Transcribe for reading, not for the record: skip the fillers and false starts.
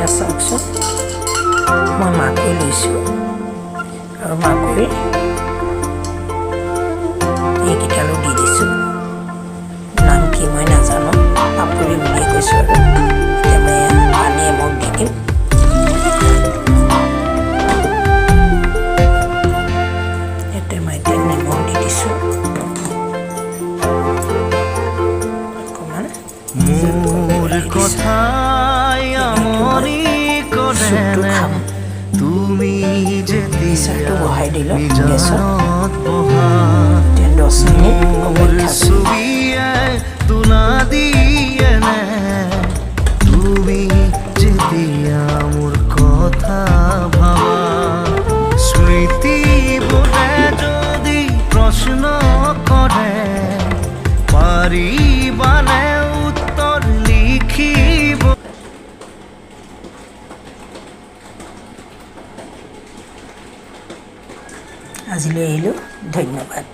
এতিয়া চাওকচোন মই মাকৈ লৈছোঁ আৰু মাকৈ এইকেইটালৈ দি দিছোঁ নাম কি মই নাজানো পাপৰি বুলিয়ে কৈছোঁ আৰু এতিয়া মই পানী এমগ দি দিম ইয়াতে মই এতিয়া নিমখ দি দিছোঁ অকণমান মোৰ কথাই আমনি কৰে তুমি প্ৰেছাৰটো বহাই দিলোঁ গেছত নিজানত বহা এতিয়া 10 মিনিট মোৰ ছবিয়ে তুলা দিয়ে নে তুমি যেতিয়া মোৰ কথা ভাবা স্মৃতি বোলে যদি প্ৰশ্ন কৰে পাৰিবানে উত্তৰ লিখিব আজিলৈ আহিলোঁ ধন্যবাদ।